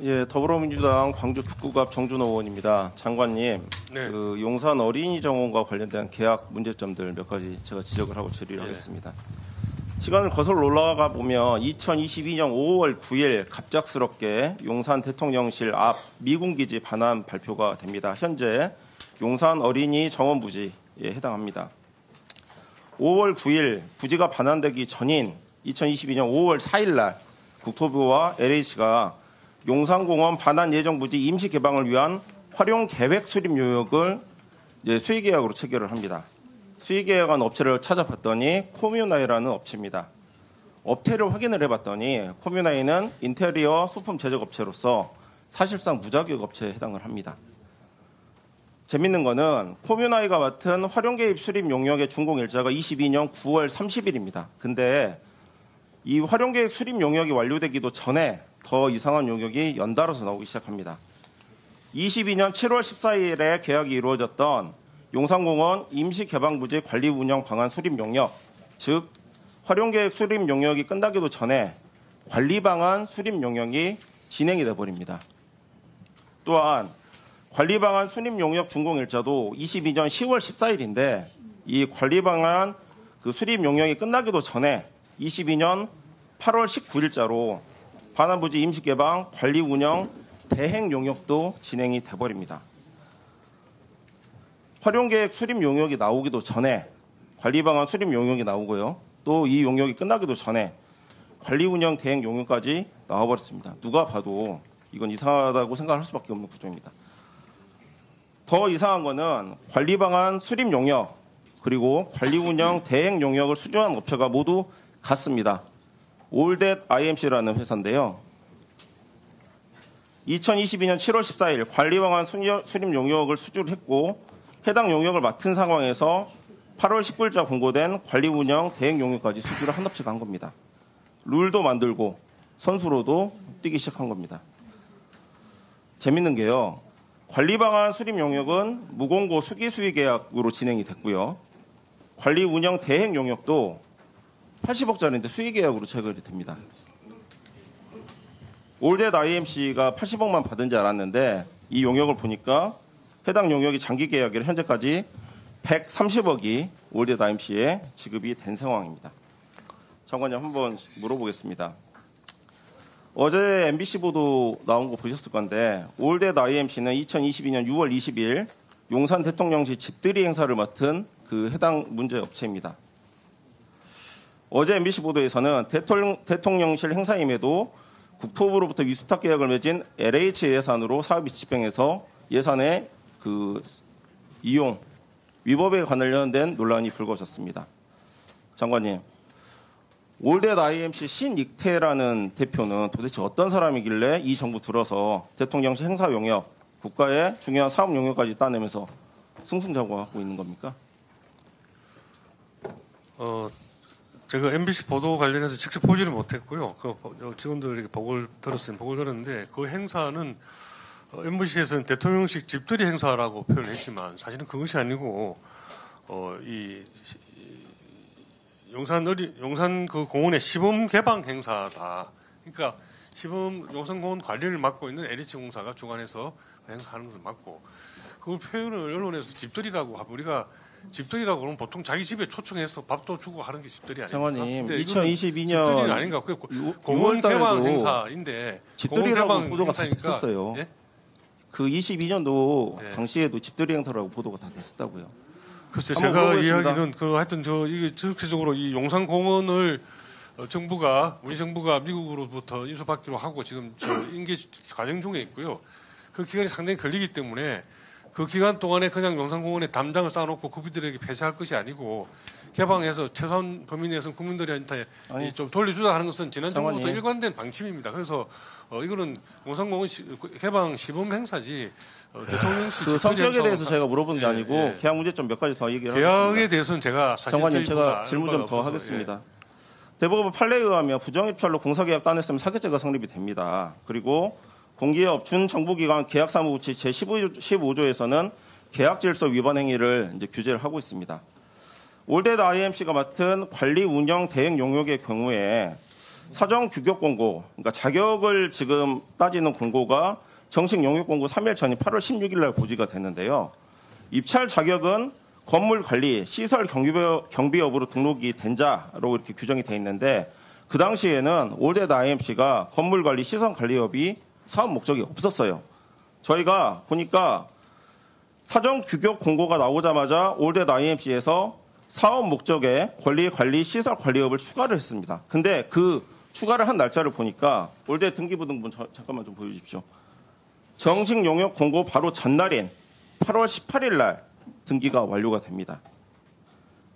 예, 더불어민주당 광주 북구갑 정준호 의원입니다. 장관님, 네. 그 용산 어린이 정원과 관련된 계약 문제점들 몇 가지 제가 지적을 하고 질의를 하겠습니다. 시간을 거슬러 올라가 보면 2022년 5월 9일 갑작스럽게 용산 대통령실 앞 미군기지 반환 발표가 됩니다. 현재 용산 어린이 정원 부지에 해당합니다. 5월 9일 부지가 반환되기 전인 2022년 5월 4일 날 국토부와 LH가 용산공원 반환 예정 부지 임시 개방을 위한 활용 계획 수립 요역을 수의 계약으로 체결을 합니다. 수의 계약한 업체를 찾아봤더니 코뮤나이라는 업체입니다. 업태를 확인을 해봤더니 코뮤나이는 인테리어 소품 제작 업체로서 사실상 무자격 업체에 해당을 합니다. 재밌는 거는 코뮤나이가 맡은 활용 계획 수립 용역의 준공 일자가 22년 9월 30일입니다. 근데 이 활용 계획 수립 용역이 완료되기도 전에 더 이상한 용역이 연달아서 나오기 시작합니다. 22년 7월 14일에 계약이 이루어졌던 용산공원 임시개방부지 관리 운영 방안 수립 용역, 즉 활용계획 수립 용역이 끝나기도 전에 관리 방안 수립 용역이 진행이 돼버립니다. 또한 관리 방안 수립 용역 준공 일자도 22년 10월 14일인데 이 관리 방안 그 수립 용역이 끝나기도 전에 22년 8월 19일자로 반환부지 임시개방 관리 운영 대행 용역도 진행이 돼버립니다. 활용계획 수립 용역이 나오기도 전에 관리 방안 수립 용역이 나오고요. 또 이 용역이 끝나기도 전에 관리 운영 대행 용역까지 나와버렸습니다. 누가 봐도 이건 이상하다고 생각할 수밖에 없는 구조입니다. 더 이상한 거는 관리 방안 수립 용역 그리고 관리 운영 대행 용역을 수주한 업체가 모두 같습니다. 올댓 IMC라는 회사인데요. 2022년 7월 14일 관리 방안 수립 용역을 수주를 했고 해당 용역을 맡은 상황에서 8월 19일자 공고된 관리 운영 대행 용역까지 수주를 한 업체가 한 겁니다. 룰도 만들고 선수로도 뛰기 시작한 겁니다. 재밌는 게요. 관리 방안 수립 용역은 무공고 수기 수의 계약으로 진행이 됐고요. 관리 운영 대행 용역도 80억짜리인데 수의 계약으로 체결이 됩니다. 올댓 IMC가 80억만 받은 줄 알았는데 이 용역을 보니까 해당 용역이 장기 계약이라 현재까지 130억이 올댓 IMC에 지급이 된 상황입니다. 장관님 한번 물어보겠습니다. 어제 MBC 보도 나온 거 보셨을 건데 올댓 IMC는 2022년 6월 20일 용산 대통령실 집들이 행사를 맡은 그 해당 문제 업체입니다. 어제 MBC 보도에서는 대통령실 행사임에도 국토부로부터 위수탁 계약을 맺은 LH 예산으로 사업이 집행해서 예산의 그 이용, 위법에 관련된 논란이 불거졌습니다. 장관님, 올댓 IMC 신익태라는 대표는 도대체 어떤 사람이길래 이 정부 들어서 대통령실 행사 용역, 국가의 중요한 사업 용역까지 따내면서 승승장구하고 있는 겁니까? 제가 MBC 보도 관련해서 직접 보지는 못했고요. 그 직원들에게 보고를 들었는데 그 행사는 MBC에서는 대통령식 집들이 행사라고 표현했지만 사실은 그것이 아니고 이 용산 그 공원의 시범 개방 행사다. 그러니까 시범 용산공원 관리를 맡고 있는 LH공사가 주관해서 행사하는 것은 맞고 그걸 표현을 언론에서 집들이라고 하고 우리가 집들이라고 그러면 보통 자기 집에 초청해서 밥도 주고 하는 게 집들이 아닙니까? 장관님, 2022년 집들이는 아닌가? 공원 개방 행사인데 집들이라고 보도가 다 됐었어요. 예? 그 22년도 네. 당시에도 집들이 행사라고 보도가 다 됐었다고요. 글쎄 제가 이야기는 하여튼 이게 전체적으로 이 용산공원을 우리 정부가 미국으로부터 인수받기로 하고 지금 인계 과정 중에 있고요. 그 기간이 상당히 걸리기 때문에 그 기간 동안에 그냥 용산공원에 담장을 쌓아놓고 국민들에게 폐쇄할 것이 아니고 개방해서 최소한 범위 내에서 국민들한테 좀 돌려주자 하는 것은 지난 정부부터 일관된 방침입니다. 그래서 이거는 용산공원 개방 시범 행사지 대통령실 그 성격에 대해서 제가 물어본 게 아니고 계약 문제점 몇 가지 더 얘기를 하겠습니다. 계약에 대해서는 제가 사실 장관님 제가 질문 좀 더 하겠습니다. 대법원 판례에 의하면 부정입찰로 공사계약 따냈으면 사기죄가 성립이 됩니다. 그리고 공기업 준정부기관 계약사무부치 제15조에서는 계약질서 위반 행위를 이제 규제를 하고 있습니다. 올댓 IMC가 맡은 관리 운영 대행 용역의 경우에 사정 규격 공고, 그러니까 자격을 지금 따지는 공고가 정식 용역 공고 3일 전인 8월 16일 날 고지가 됐는데요. 입찰 자격은 건물 관리, 시설 경비 여부로 등록이 된 자로 이렇게 규정이 돼 있는데 그 당시에는 올댓 IMC가 건물 관리, 시설 관리 여비 사업 목적이 없었어요. 저희가 보니까 사정 규격 공고가 나오자마자 올댓 IMC에서 사업 목적에 권리 관리, 시설 관리업을 추가를 했습니다. 근데 그 추가를 한 날짜를 보니까 올댓 등기부등본 잠깐만 좀 보여주십시오. 정식 용역 공고 바로 전날인 8월 18일 날 등기가 완료가 됩니다.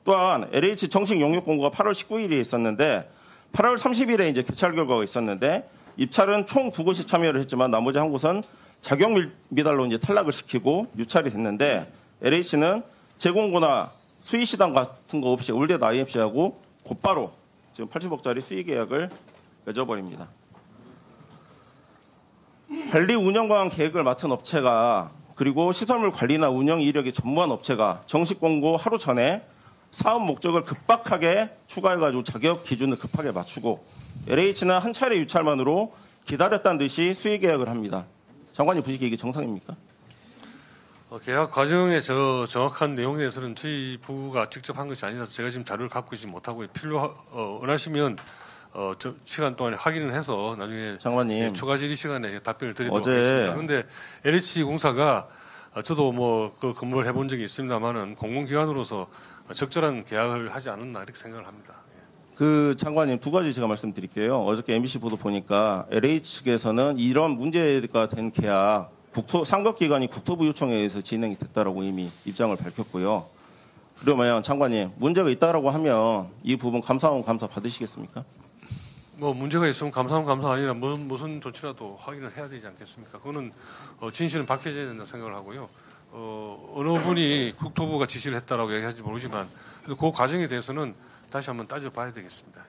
또한 LH 정식 용역 공고가 8월 19일에 있었는데 8월 30일에 이제 교찰 결과가 있었는데 입찰은 총 2곳이 참여를 했지만 나머지 한 곳은 자격 미달로 이제 탈락을 시키고 유찰이 됐는데 LH는 재공고나 수의 시당 같은 거 없이 올댓 IMC하고 곧바로 지금 80억짜리 수의 계약을 맺어버립니다. 관리 운영 관련 계획을 맡은 업체가 그리고 시설물 관리나 운영 이력이 전무한 업체가 정식 공고 하루 전에 사업 목적을 급박하게 추가해가지고 자격 기준을 급하게 맞추고 LH는 한 차례 유찰만으로 기다렸다는 듯이 수의 계약을 합니다. 장관님 보시기에 이게 정상입니까? 계약 과정의 정확한 내용에 대해서는 저희 부가 직접 한 것이 아니라서 제가 지금 자료를 갖고 있지 못하고 원하시면 시간 동안에 확인을 해서 나중에 장관님 초과 질의 시간에 답변을 드리도록 어제 하겠습니다. 그런데 LH 공사가 저도 그 근무를 해본 적이 있습니다만은 공공기관으로서 적절한 계약을 하지 않았나 이렇게 생각을 합니다. 그 장관님 두 가지 제가 말씀드릴게요. 어저께 MBC 보도 보니까 LH 측에서는 이런 문제가 된 계약 상급기관이 국토부 요청에 의해서 진행이 됐다라고 이미 입장을 밝혔고요. 그러면 장관님 문제가 있다라고 하면 이 부분 감사원 감사 받으시겠습니까? 문제가 있으면 감사하면 감사 아니라 무슨 조치라도 확인을 해야 되지 않겠습니까? 그거는 진실은 밝혀져야 된다 생각을 하고요. 어느 분이 국토부가 지시를 했다라고 얘기할지 모르지만 그 과정에 대해서는 다시 한번 따져봐야 되겠습니다.